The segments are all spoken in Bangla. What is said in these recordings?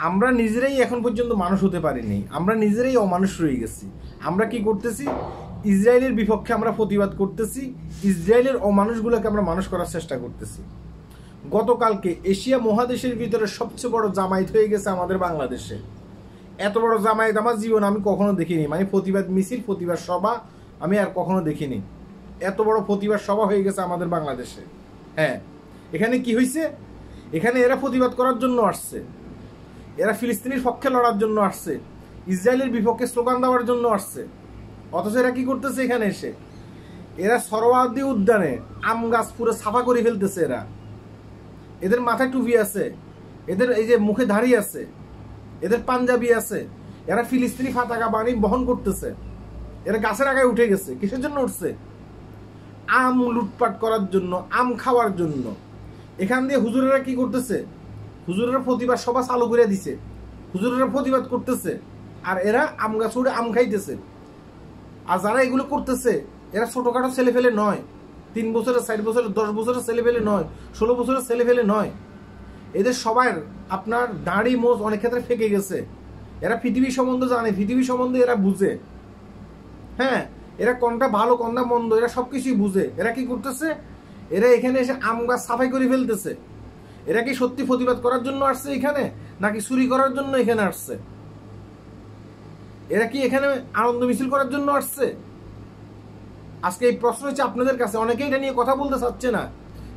আমরা নিজেরাই এখন পর্যন্ত মানুষ হতে পারিনি, আমরা নিজেরাই অমানুষ রয়ে গেছি। আমরা কি করতেছি? ইসরায়েলের বিপক্ষে আমরা প্রতিবাদ করতেছি, ইসরায়েলের অমানুষগুলোকে আমরা মানুষ করার চেষ্টা করতেছি। গতকালকে এশিয়া মহাদেশের ভিতরে সবচেয়ে বড় জামায়াত হয়ে গেছে আমাদের বাংলাদেশে। এত বড় জামায়াত আমার জীবন আমি কখনো দেখিনি, মানে প্রতিবাদ মিছিল, প্রতিবাদ সভা আমি আর কখনো দেখিনি। এত বড় প্রতিবাদ সভা হয়ে গেছে আমাদের বাংলাদেশে। হ্যাঁ, এখানে কি হয়েছে? এখানে এরা প্রতিবাদ করার জন্য আসছে, এরা ফিলিস্তিনির পক্ষে লড়ার জন্য আসছে, ইসরায়েলের বিপক্ষে স্লোগান দেওয়ার জন্য আসছে। অথচ এরা কি করতেছে? এখানে এসে এরা সরোয়ার্দী উদ্যানে আম গাছ পুরো সাফা করে ফেলতেছে। এদের মাথায় টুপি আছে, এদের এই যে মুখে দাড়ি আছে, এদের পাঞ্জাবি আছে, এরা ফিলিস্তিনি পতাকা বাণী বহন করতেছে। এরা গাছের আগায় উঠে গেছে। কিসের জন্য উঠছে? আম লুটপাট করার জন্য, আম খাওয়ার জন্য। এখান দিয়ে হুজুরেরা কি করতেছে? হুজুরেরা প্রতিবাদ সভা চালু করে দিছে, হুজুরেরা প্রতিবাদ করতেছে, আর এরা আম গাছ উড়ে আম খাইতেছে। আর যারা এগুলো করতেছে এরা ছোটখাটো ছেলে ফেলে নয়, 3 বছরের, 4 বছরের, 10 বছরের ছেলে ফেলে নয়, 16 বছরের ছেলে ফেলে নয়। এদের সবার আপনার দাড়ি মোজ অনেক ক্ষেত্রে ফেকে গেছে। এরা পৃথিবী সম্বন্ধে জানে, পৃথিবী সম্বন্ধে এরা বুঝে। হ্যাঁ, এরা কোনটা ভালো কোনটা মন্দ এরা সবকিছুই বুঝে। এরা কি করতেছে? এরা এখানে এসে আম গাছ সাফাই করে ফেলতেছে। এরা কি সত্যি প্রতিবাদ করার জন্য আসছে এখানে, নাকি চুরি করার জন্য এখানে আসছে? এরা কি এখানে আনন্দ মিছিল করার জন্য আসছে? আজকে এই প্রশ্ন হচ্ছে আপনাদের কাছে। অনেকেই এটা নিয়ে কথা বলতে চাচ্ছে না,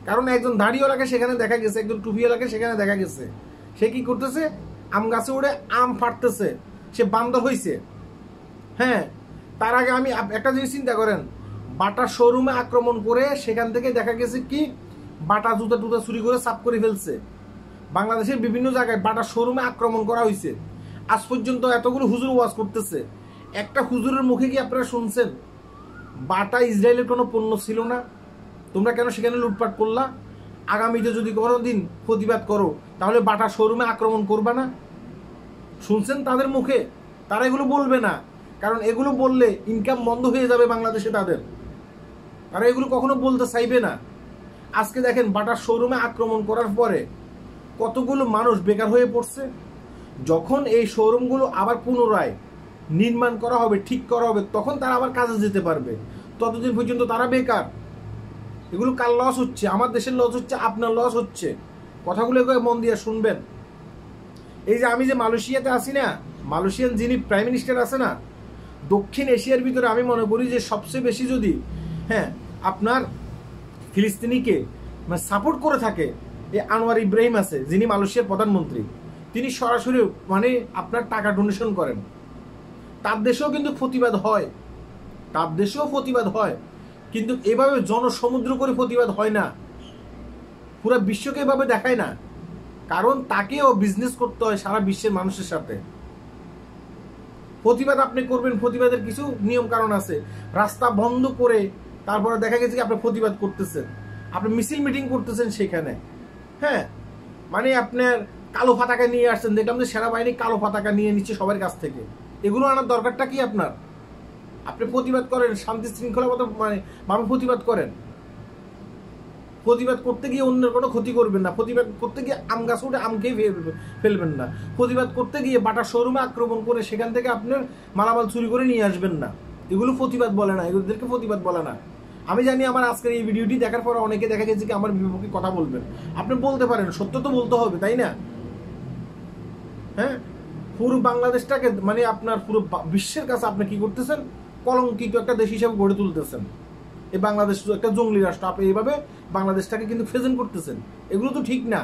কারণ একজন দাড়িওয়ালাকে সেখানে দেখা গেছে, একজন টুপিওয়ালাকে সেখানে দেখা গেছে। সে কি করতেছে? আম গাছে উড়ে আম ফাটতেছে, সে বান্দর হয়েছে। হ্যাঁ, তার আগে আমি একটা জিনিস চিন্তা করেন, বাটা শোরুমে আক্রমণ করে সেখান থেকে দেখা গেছে কি বাটা জুতা টুতা চুরি করে সাফ করে ফেলছে। বাংলাদেশের বিভিন্ন জায়গায় বাটা শোরুমে আক্রমণ করা হয়েছে। আজ পর্যন্ত এতগুলো হুজুর ওয়াজ করতেছে, একটা হুজুরের মুখে কি আপনারা শুনছেন বাটা ইসরায়েলের কোনো পণ্য ছিল না, তোমরা কেন সেখানে লুটপাট করলা? আগামীতে যদি কোনোদিন প্রতিবাদ করো তাহলে বাটা শোরুমে আক্রমণ করবা না? শুনছেন তাদের মুখে? তারা এগুলো বলবে না, কারণ এগুলো বললে ইনকাম বন্ধ হয়ে যাবে বাংলাদেশে তাদের। তারা এগুলো কখনো বলতে চাইবে না। আজকে দেখেন বাটার শোরুমে আক্রমণ করার পরে কতগুলো মানুষ বেকার হয়ে পড়ছে। যখন এই শোরুমগুলো আবার পুনরায় নির্মাণ করা হবে, ঠিক করা হবে, তখন তারা আবার কাজে যেতে পারবে। ততদিন পর্যন্ত তারা বেকার। এগুলো কার লস হচ্ছে? আমার দেশের লস হচ্ছে, আপনার লস হচ্ছে। কথাগুলো মন দিয়ে শুনবেন। এই যে আমি যে মালয়েশিয়াতে আছি না, মালয়েশিয়ান যিনি প্রাইম মিনিস্টার আছে না, দক্ষিণ এশিয়ার ভিতরে আমি মনে করি যে সবচেয়ে বেশি যদি আপনার ফিলিস্তিনিকে সাপোর্ট করে থাকে এই আনোয়ার ইব্রাহিম আছে, যিনি মালয়েশিয়ার প্রধানমন্ত্রী। তিনি সরাসরি আপনার টাকা ডোনেশন করেন। তার দেশেও কিন্তু প্রতিবাদ হয়, তার দেশেও প্রতিবাদ হয়, কিন্তু এভাবে জনসমুদ্র করে প্রতিবাদ হয় না, পুরো বিশ্বকে এভাবে দেখায় না। কারণ তাকেও বিজনেস করতে হয় সারা বিশ্বের মানুষের সাথে। প্রতিবাদ আপনি করবেন, প্রতিবাদের কিছু নিয়ম কারণ আছে। রাস্তা বন্ধ করে তারপরে দেখা গেছে কি আপনি প্রতিবাদ করতেছেন, আপনি মিছিল মিটিং করতেছেন সেখানে। হ্যাঁ, মানে আপনার কালো পতাকা নিয়ে আসছেন, দেখলাম যে সেনাবাহিনী কালো পতাকা নিয়ে নিচ্ছে সবার কাছ থেকে। এগুলো আনার দরকারটা কি আপনার? আপনি প্রতিবাদ করেন, শান্তি শৃঙ্খলা মতো ভাবে প্রতিবাদ করেন। প্রতিবাদ করতে গিয়ে অন্যের কোনো ক্ষতি করবেন না, প্রতিবাদ করতে গিয়ে আম গাছ উঠে আম খেয়ে ফেলবেন না, প্রতিবাদ করতে গিয়ে বাটা শোরুমে আক্রমণ করে সেখান থেকে আপনার মালামাল চুরি করে নিয়ে আসবেন না। এগুলো প্রতিবাদ বলে না, এগুলোদেরকে প্রতিবাদ বলে না। আমি জানি আমার আজকের এই ভিডিওটি দেখার পর অনেকে দেখা গেছে কি আমার বিপক্ষে কথা বলবেন। আপনি বলতে পারেন, সত্য তো বলতে হবে, তাই না? হ্যাঁ, পুরো বাংলাদেশটাকে মানে আপনার পুরো বিশ্বের কাছে আপনি কি করতেছেন? কলঙ্কিত একটা দেশ হিসেবে গড়ে তুলতেছেন। এই বাংলাদেশ একটা জঙ্গলি রাষ্ট্র, আপনি এইভাবে বাংলাদেশটাকে কিন্তু প্রেজেন্ট করতেছেন। এগুলো তো ঠিক না।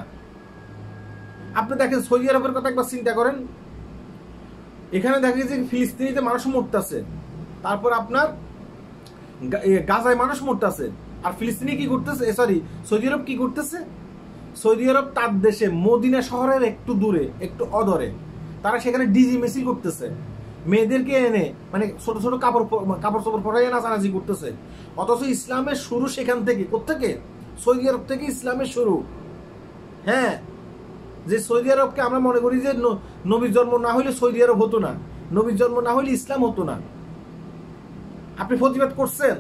আপনি দেখেন সৌদি আরবের কথা একবার চিন্তা করেন। এখানে দেখা গেছে ফিলিস্তিনিতে মানুষ মরতেছে, তারপর আপনার গাজায় মানুষ মরতেছে, আর ফিলিস্তিনি কি করতেছে, সরি সৌদি আরব কি করতেছে? সৌদি আরব তার দেশে মদিনা শহরের একটু দূরে, একটু অদরে তারা সেখানে ডিজি মিছিল করতেছে, মেয়েদেরকে এনে মানে ছোট ছোট কাপড় চোপড় পরাইয়া নাচানাচি করতেছে। অথচ ইসলামের শুরু সেখান থেকে, কোত্থেকে? সৌদি আরব থেকে ইসলামের শুরু। হ্যাঁ, যে সৌদি আরবকে আমরা মনে করি যে নবীর জন্ম না হইলে সৌদি আরব হতো না, নবীর জন্ম না হইলে ইসলাম হতো না। আপনি প্রতিবাদ করছেন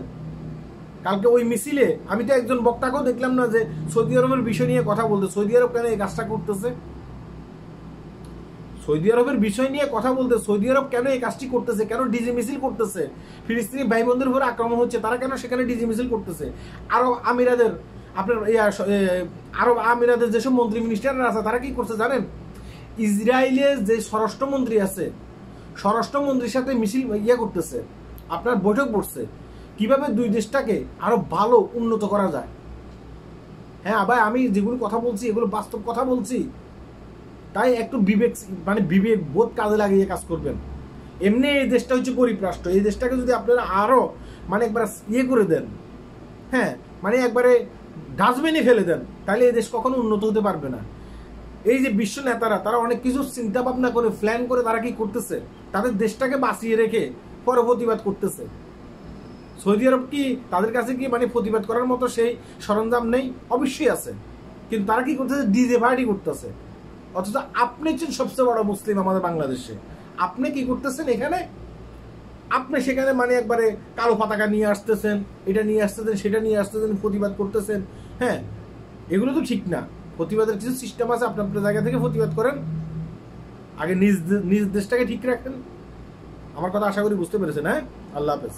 কালকে ওই মিছিলে। আমি তো একজন বক্তাকেও দেখলাম না যে সৌদি আরবের বিষয় নিয়ে কথা বলতে, সৌদি আরব কেন এই কাজটা করতেছে। সৌদি আরবের বিষয় নিয়ে কথা বলতে, সৌদি আরব কেন এই কাজটি করতেছে, কেন ডিজি মিছিল করতেছে, ফিলিস্তিনি ভাই বোনদের উপরে আক্রমণ হচ্ছে, তারা কেন সেখানে ডিজি মিছিল করতেছে, আরব আমিরাদের আপনার আরব আমিরাদের যেসব মন্ত্রী মিনিস্টাররা আছে তারা কি করছে জানেন? ইসরায়েলের যে স্বরাষ্ট্রমন্ত্রী আছে, স্বরাষ্ট্রমন্ত্রীর সাথে মিছিল করতেছে, আপনার বৈঠক বসছে কিভাবে দুই দেশটাকে আরো ভালো উন্নত করা যায়। হ্যাঁ ভাই, আমি যেগুলো কথা বলছি এগুলো বাস্তব কথা বলছি, তাই একটু বিবেক বোধ কাজে লাগিয়ে কাজ করবেন। এমনি এই দেশটা হচ্ছে গরিব রাষ্ট্র, এই দেশটাকে যদি আপনারা আরো একবার করে দেন, হ্যাঁ একবারে ডাস্টবিনে ফেলে দেন, তাহলে এই দেশ কখনো উন্নত হতে পারবে না। এই যে বিশ্ব নেতারা তারা অনেক কিছু চিন্তা ভাবনা করে প্ল্যান করে তারা কি করতেছে, তাদের দেশটাকে বাঁচিয়ে রেখে পরে প্রতিবাদ করতেছে। সৌদি আরব কি তাদের কাছে কি প্রতিবাদ করার মতো সেই সরঞ্জাম নেই? অবশ্যই আছে, কিন্তু তারা কি করতেছে? ডিজে পার্টি করতেছে। অথচ আপনি হচ্ছেন সবচেয়ে বড় মুসলিম আমাদের বাংলাদেশে, আপনি কি করতেছেন এখানে? আপনি সেখানে একবারে কালো পতাকা নিয়ে আসতেছেন, এটা নিয়ে আসতেছেন, সেটা নিয়ে আসতেছেন, প্রতিবাদ করতেছেন। হ্যাঁ, এগুলো তো ঠিক না। প্রতিবাদের কিছু সিস্টেম আছে, আপনি আপনার জায়গা থেকে প্রতিবাদ করেন, আগে নিজ দেশটাকে ঠিক রাখেন। আমার কথা আশা করি বুঝতে পেরেছেন। হ্যাঁ, আল্লাহ হাফেজ।